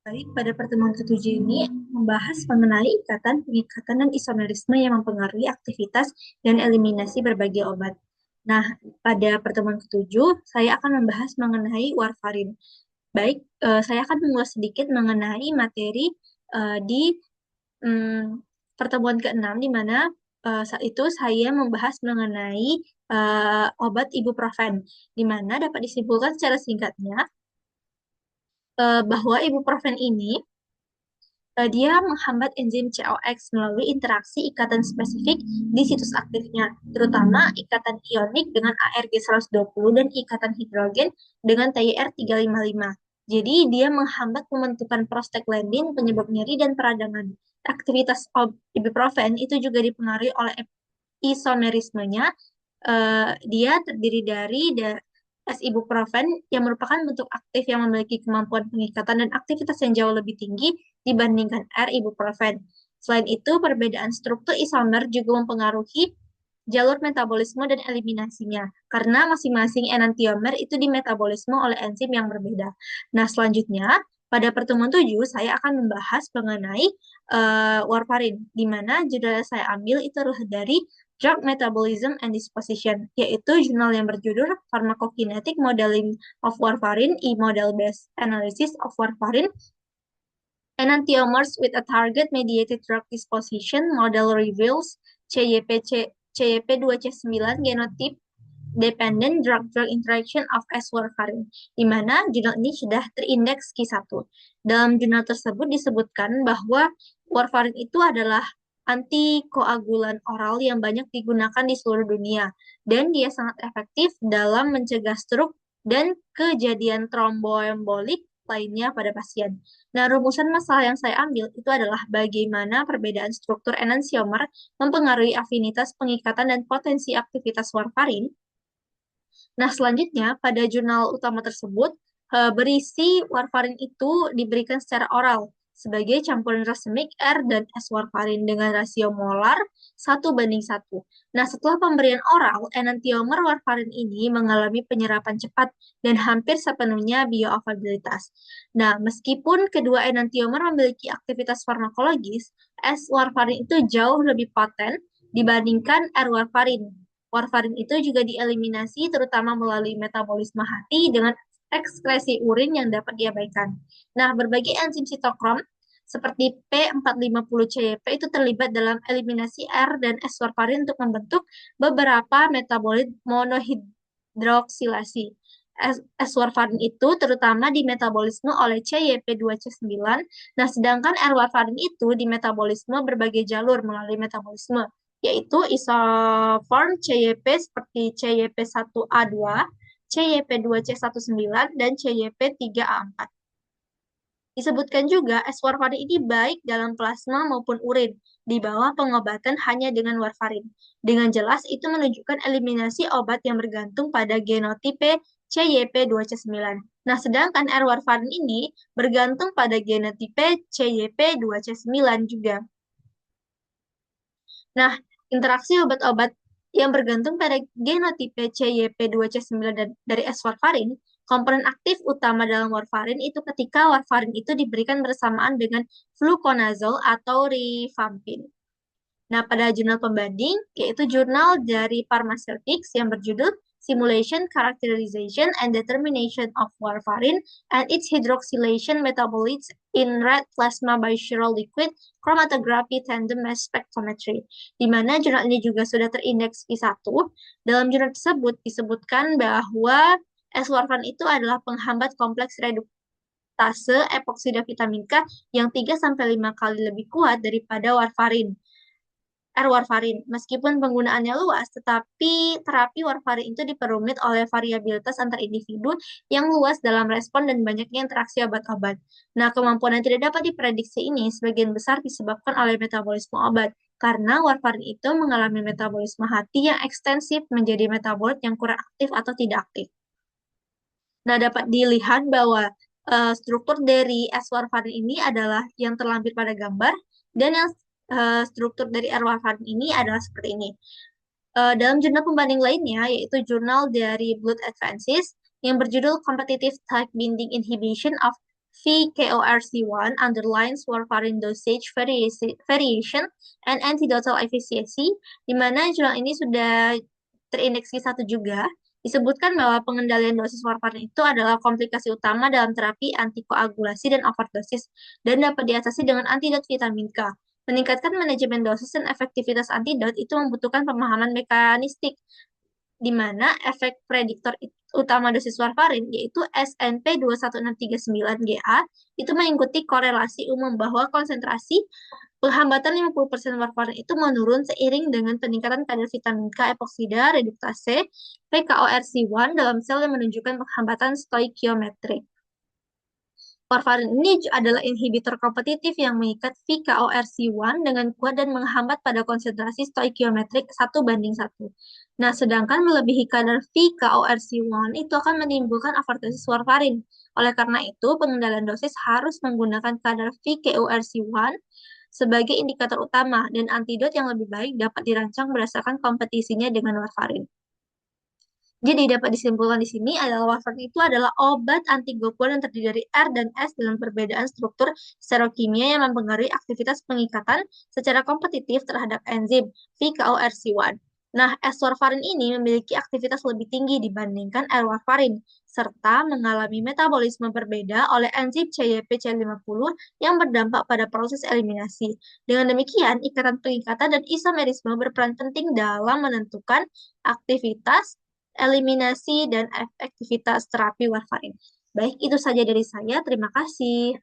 Baik, pada pertemuan ketujuh ini membahas mengenai ikatan, pengikatan, dan isomerisme yang mempengaruhi aktivitas dan eliminasi berbagai obat. Nah, pada pertemuan ketujuh, saya akan membahas mengenai warfarin. Baik, saya akan mengulas sedikit mengenai materi di pertemuan keenam, di mana saat itu saya membahas mengenai obat ibuprofen, di mana dapat disimpulkan secara singkatnya bahwa ibuprofen ini dia menghambat enzim COX melalui interaksi ikatan spesifik di situs aktifnya, terutama ikatan ionik dengan ARG120 dan ikatan hidrogen dengan TYR355. Jadi dia menghambat pembentukan prostaglandin, penyebab nyeri dan peradangan. Aktivitas ibuprofen itu juga dipengaruhi oleh isomerismenya. Dia terdiri dari S-ibuprofen yang merupakan bentuk aktif yang memiliki kemampuan pengikatan dan aktivitas yang jauh lebih tinggi dibandingkan R-ibuprofen. Selain itu, perbedaan struktur isomer juga mempengaruhi jalur metabolisme dan eliminasinya, karena masing-masing enantiomer itu dimetabolisme oleh enzim yang berbeda. Nah, selanjutnya, pada pertemuan 7, saya akan membahas mengenai warfarin, di mana judul yang saya ambil itu adalah dari Drug Metabolism and Disposition, yaitu jurnal yang berjudul Pharmacokinetic Modeling of Warfarin, E-Model Based Analysis of Warfarin, Enantiomers with a Target-Mediated Drug Disposition Model Reveals CYP2C9 Genotype Dependent Drug-Drug Interaction of S-Warfarin, di mana jurnal ini sudah terindeks Q1. Dalam jurnal tersebut disebutkan bahwa warfarin itu adalah antikoagulan oral yang banyak digunakan di seluruh dunia, dan dia sangat efektif dalam mencegah stroke dan kejadian tromboembolik lainnya pada pasien. Nah, rumusan masalah yang saya ambil itu adalah bagaimana perbedaan struktur enantiomer mempengaruhi afinitas pengikatan dan potensi aktivitas warfarin. Nah, selanjutnya pada jurnal utama tersebut berisi warfarin itu diberikan secara oral sebagai campuran racemic R dan S warfarin dengan rasio molar 1:1. Nah, setelah pemberian oral, enantiomer warfarin ini mengalami penyerapan cepat dan hampir sepenuhnya bioavailabilitas. Nah, meskipun kedua enantiomer memiliki aktivitas farmakologis, S warfarin itu jauh lebih poten dibandingkan R warfarin. Warfarin itu juga dieliminasi terutama melalui metabolisme hati dengan ekskresi urin yang dapat diabaikan. Nah, berbagai enzim sitokrom seperti P450CYP itu terlibat dalam eliminasi R dan S warfarin untuk membentuk beberapa metabolit monohidroksilasi. S-warfarin itu terutama dimetabolisme oleh CYP2C9. Nah, sedangkan R-warfarin itu dimetabolisme berbagai jalur melalui metabolisme, yaitu isoform CYP seperti CYP1A2, CYP2C19, dan CYP3A4. Disebutkan juga, es warfarin ini baik dalam plasma maupun urin di bawah pengobatan hanya dengan warfarin. Dengan jelas, itu menunjukkan eliminasi obat yang bergantung pada genotipe CYP2C9. Nah, sedangkan R warfarin ini bergantung pada genotipe CYP2C9 juga. Nah, interaksi obat-obat yang bergantung pada genotipe CYP2C9 dari S-warfarin, komponen aktif utama dalam warfarin itu ketika warfarin itu diberikan bersamaan dengan fluconazole atau rifampin. Nah, pada jurnal pembanding, yaitu jurnal dari Pharmaceutics yang berjudul Simulation, Characterization, and Determination of Warfarin and its Hydroxylation Metabolites in Red Plasma by Chiral Liquid Chromatography Tandem Mass Spectrometry, di mana jurnal ini juga sudah terindeks Q1. Dalam jurnal tersebut disebutkan bahwa S-warfarin itu adalah penghambat kompleks reduktase epoksida vitamin K yang 3-5 kali lebih kuat daripada warfarin. R-warfarin. Meskipun penggunaannya luas, tetapi terapi warfarin itu diperumit oleh variabilitas antar individu yang luas dalam respon dan banyaknya interaksi obat-obat. Nah, kemampuan yang tidak dapat diprediksi ini sebagian besar disebabkan oleh metabolisme obat, karena warfarin itu mengalami metabolisme hati yang ekstensif menjadi metabolit yang kurang aktif atau tidak aktif. Nah, dapat dilihat bahwa struktur dari S-warfarin ini adalah yang terlampir pada gambar, dan yang struktur dari R-warfarin ini adalah seperti ini. Dalam jurnal pembanding lainnya, yaitu jurnal dari Blood Advances, yang berjudul Competitive Type Binding Inhibition of VKORC1 underlines warfarin dosage variation and antidotal efficacy, di mana jurnal ini sudah terindeksi 1 juga. Disebutkan bahwa pengendalian dosis warfarin itu adalah komplikasi utama dalam terapi antikoagulasi dan overdosis dan dapat diatasi dengan antidot vitamin K. Meningkatkan manajemen dosis dan efektivitas antidot itu membutuhkan pemahaman mekanistik, di mana efek prediktor utama dosis warfarin, yaitu SNP 21639GA, itu mengikuti korelasi umum bahwa konsentrasi penghambatan 50% warfarin itu menurun seiring dengan peningkatan kadar vitamin K epoksida reduktase VKORC1 dalam sel yang menunjukkan penghambatan stoikiometrik. Warfarin ini adalah inhibitor kompetitif yang mengikat VKORC1 dengan kuat dan menghambat pada konsentrasi stoikiometrik 1:1. Nah, sedangkan melebihi kadar VKORC1 itu akan menimbulkan overdosis warfarin. Oleh karena itu, pengendalian dosis harus menggunakan kadar VKORC1 sebagai indikator utama, dan antidot yang lebih baik dapat dirancang berdasarkan kompetisinya dengan warfarin. Jadi dapat disimpulkan di sini adalah warfarin itu adalah obat antigokular yang terdiri dari R dan S dalam perbedaan struktur serokimia yang mempengaruhi aktivitas pengikatan secara kompetitif terhadap enzim VKORC1. Nah, S-warfarin ini memiliki aktivitas lebih tinggi dibandingkan R-warfarin, serta mengalami metabolisme berbeda oleh enzim CYP-C50 yang berdampak pada proses eliminasi. Dengan demikian, ikatan pengikatan dan isomerisme berperan penting dalam menentukan aktivitas eliminasi dan efektivitas terapi warfarin. Baik, itu saja dari saya. Terima kasih.